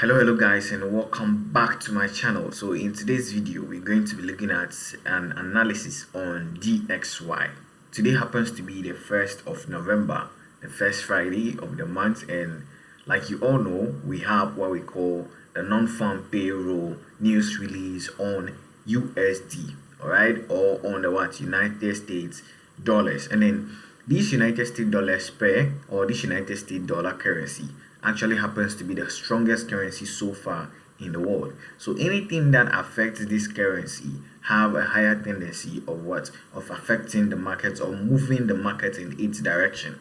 Hello guys, and welcome back to my channel. So in today's video we're going to be looking at an analysis on DXY. Today happens to be the 1st of November, the first Friday of the month, and like you all know, we have what we call the non-farm payroll news release on USD, all right, or on the United States dollars. And then this United States dollars pair, or this United States dollar currency, actually happens to be the strongest currency so far in the world. So anything that affects this currency have a higher tendency of affecting the market or moving the market in its direction.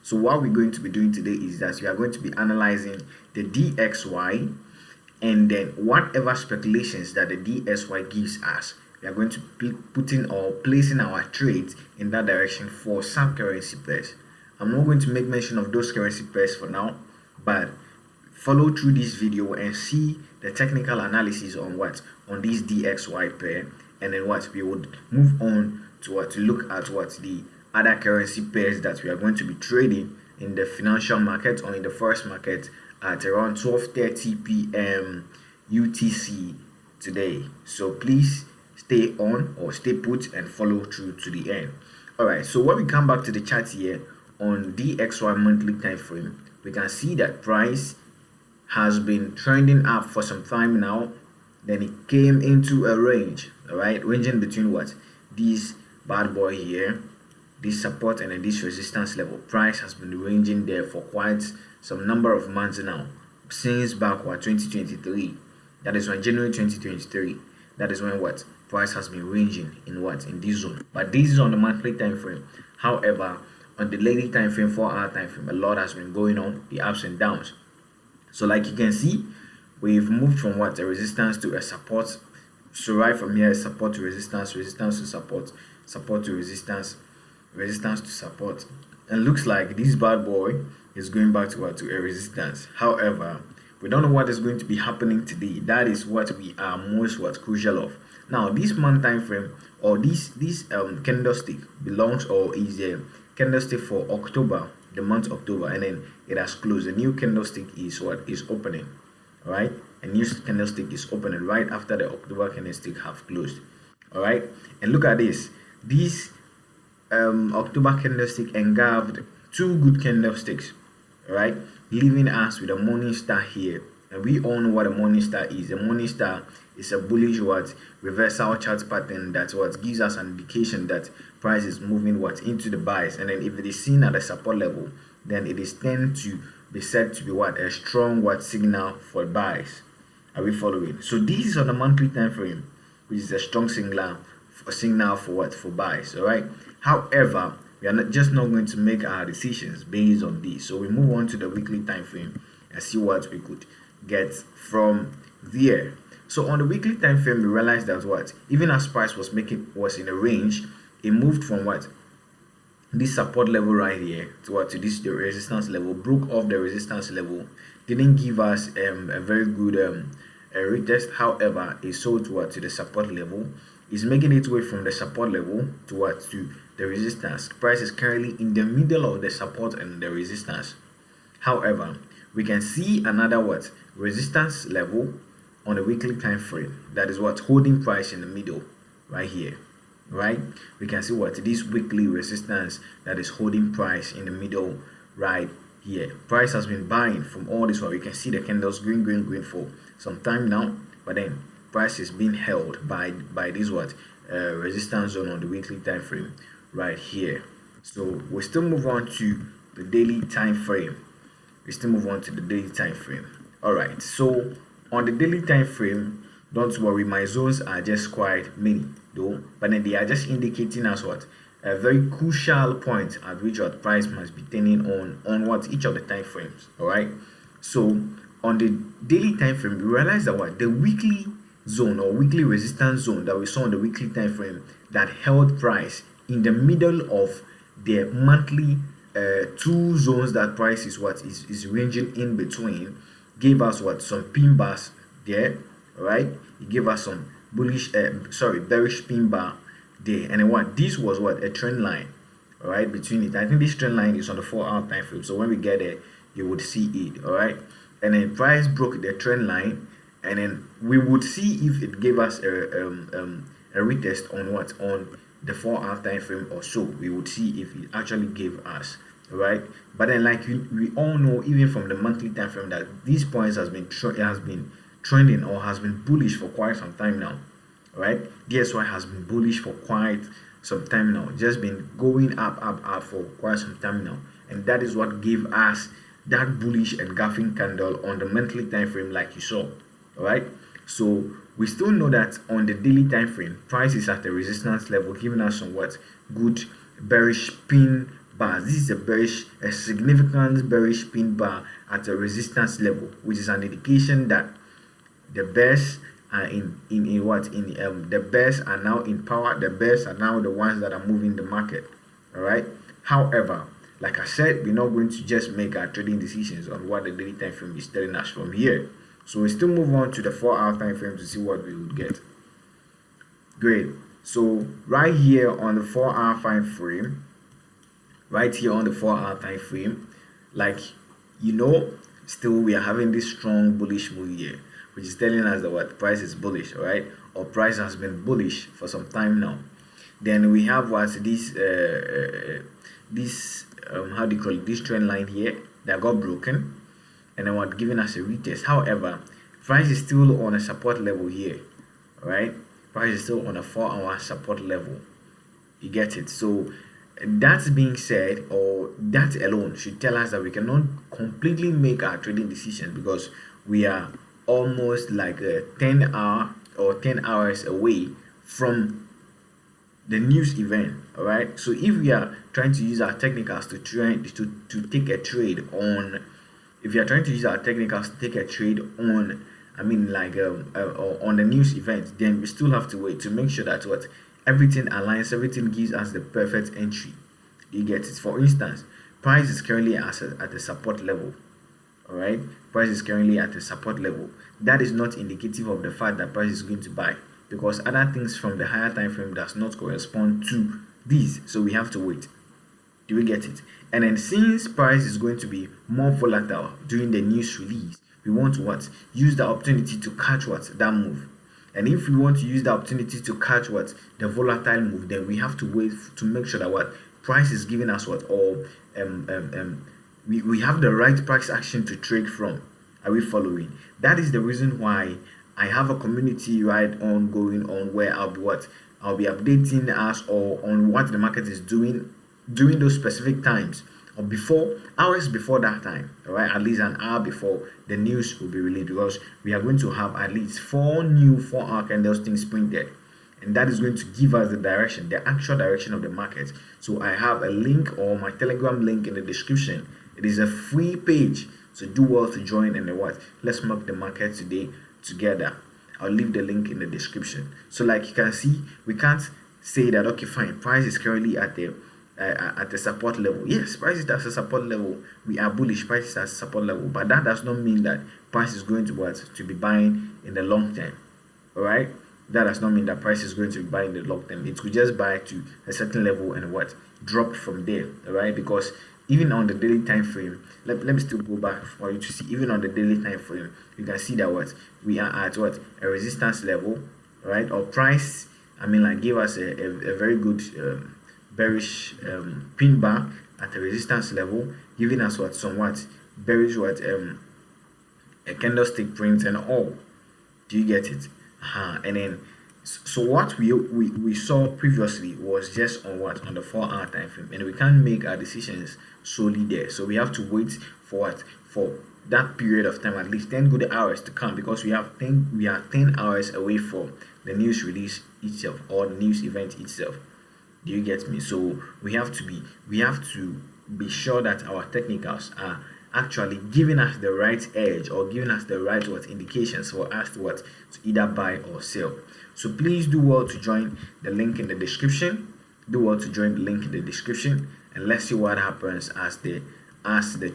So what we're going to be doing today is that we are going to be analyzing the DXY, and then whatever speculations that the DXY gives us, we are going to be putting or placing our trades in that direction for some currency pairs. I'm not going to make mention of those currency pairs for now, but follow through this video and see the technical analysis on this DXY pair, and then we would move on to look at the other currency pairs that we are going to be trading in the financial market or in the forex market at around 12:30 p.m. UTC today. So please stay on or stay put and follow through to the end. All right, so when we come back to the chart here on DXY monthly time frame, we can see that price has been trending up for some time now. Then it came into a range, all right, ranging between this bad boy here, this support, and then this resistance level. Price has been ranging there for quite some number of months now, since back 2023. That is when January 2023. That is when price has been ranging in this zone. But this is on the monthly time frame. However, on the daily time frame, 4-hour time frame, a lot has been going on, the ups and downs. So like you can see, we've moved from a resistance to a support. So right from here, support to resistance, resistance to support, support to resistance, resistance to support, and looks like this bad boy is going back to a resistance. However, we don't know what is going to be happening today. That is what we are most crucial of. Now this month time frame, or this candlestick belongs or is a candlestick for October, the month October, and then it has closed. A new candlestick is opening. All right, a new candlestick is opening right after the October candlestick have closed. All right, and look at this October candlestick engulfed two good candlesticks, all right, leaving us with a morning star here. And we all know what a morning star is. A morning star is a bullish reversal chart pattern that gives us an indication that price is moving into the buys, and then if it is seen at the support level, then it is tend to be said to be a strong signal for buys. Are we following? So this is on the monthly time frame, which is a strong signal for buys. All right. However, we are not going to make our decisions based on this. So we move on to the weekly time frame and see what we could get from there. So on the weekly time frame, we realized that even as price was in a range, it moved from this support level right here to the resistance level, broke off the resistance level, didn't give us a very good retest. However, it sold to the support level, is making its way from the support level to the resistance. Price is currently in the middle of the support and the resistance. However, we can see another resistance level on the weekly time frame that is holding price in the middle right here. Right, we can see this weekly resistance that is holding price in the middle right here. Price has been buying from all this we can see the candles green for some time now, but then price is being held by this resistance zone on the weekly time frame right here. So we still move on to the daily time frame. All right, so on the daily time frame, don't worry, my zones are just quite many though, but then they are just indicating us a very crucial point at which price must be turning on each of the time frames. All right, so on the daily time frame, we realize that the weekly zone or weekly resistance zone that we saw on the weekly time frame that held price in the middle of the monthly two zones that price is ranging in between, gave us some pin bars there. All right, it gave us some bearish pin bar there, and then this was a trend line, all right, between it. I think this trend line is on the 4-hour time frame, so when we get there you would see it. All right, and then price broke the trend line, and then we would see if it gave us a retest on what, on the 4 hour time frame or so. We would see if it actually gave us, right? But then, like we all know, even from the monthly time frame, that these points has been trending or has been bullish for quite some time now, right? DXY has been bullish for quite some time now, just been going up for quite some time now, and that is what gave us that bullish engulfing candle on the monthly time frame, like you saw. All right, so we still know that on the daily time frame, price is at a resistance level, giving us somewhat good bearish pin bar. This is a significant bearish pin bar at a resistance level, which is an indication that the bears are in what, in the bears are now in power. The bears are now the ones that are moving the market. All right, however, like I said, we're not going to just make our trading decisions on what the daily time frame is telling us from here. So we still move on to the 4 hour time frame to see what we would get. Great. So right here on the 4 hour time frame, like, you know, still we are having this strong bullish move here, which is telling us that what, price is bullish, right? Or price has been bullish for some time now. Then we have what, this how do you call it, this trend line here that got broken, and then what, giving us a retest. However, price is still on a support level here, right? Price is still on a 4 hour support level. You get it? So that being said, or that alone should tell us that we cannot completely make our trading decisions, because we are almost like a 10 hours away from the news event. All right, so if we are trying to use our technicals to take a trade on, if you are trying to use our technicals to take a trade on, I mean, like on the news event, then we still have to wait to make sure that what, everything aligns, everything gives us the perfect entry. You get it? For instance, price is currently at a support level. All right, price is currently at a support level. That is not indicative of the fact that price is going to buy, because other things from the higher time frame does not correspond to these. So we have to wait. Do we get it? And then, since price is going to be more volatile during the news release, we want to what, use the opportunity to catch what, that move. And if we want to use the opportunity to catch what, the volatile move, then we have to wait to make sure that what, price is giving us what, or we have the right price action to trade from. Are we following? That is the reason why I have a community right on going on, where I'll be updating us or on what the market is doing during those specific times, or before, hours before that time. All right, at least an hour before the news will be released, because we are going to have at least 4 new 4 hour candlesticks printed, and that is going to give us the direction, the actual direction of the market. So I have a link, or my Telegram link, in the description. It is a free page, so do well to join. And what, let's mark the market today together. I'll leave the link in the description. So like you can see, we can't say that, okay, fine, price is currently at the support level. Yes, price is at a support level. We are bullish, price is at a support level, but that does not mean that price is going to be buying in the long term. All right, that does not mean that price is going to be buying in the long term. It could just buy to a certain level and what, drop from there. All right, because even on the daily time frame, let me still go back for you to see. Even on the daily time frame, you can see that what, we are at what, a resistance level, right? Or price, I mean, like, give us a very good bearish pin bar at a resistance level, giving us what, somewhat bearish what, a candlestick print and all. Do you get it? And then, so what we saw previously was just on what, on the 4 hour time frame, and we can't make our decisions solely there. So we have to wait for what, for that period of time, at least 10 good hours to come, because we are 10 hours away from the news release itself, or the news event itself. Do you get me? So we have to be sure that our technicals are actually giving us the right edge, or giving us the right what, indications for us to what, to either buy or sell. So please do well to join the link in the description. Do well to join the link in the description, and let's see what happens as the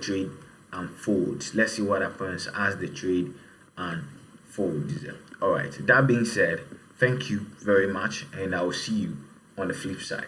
trade unfolds. Let's see what happens as the trade unfolds. All right, that being said, thank you very much, and I will see you on the flip side.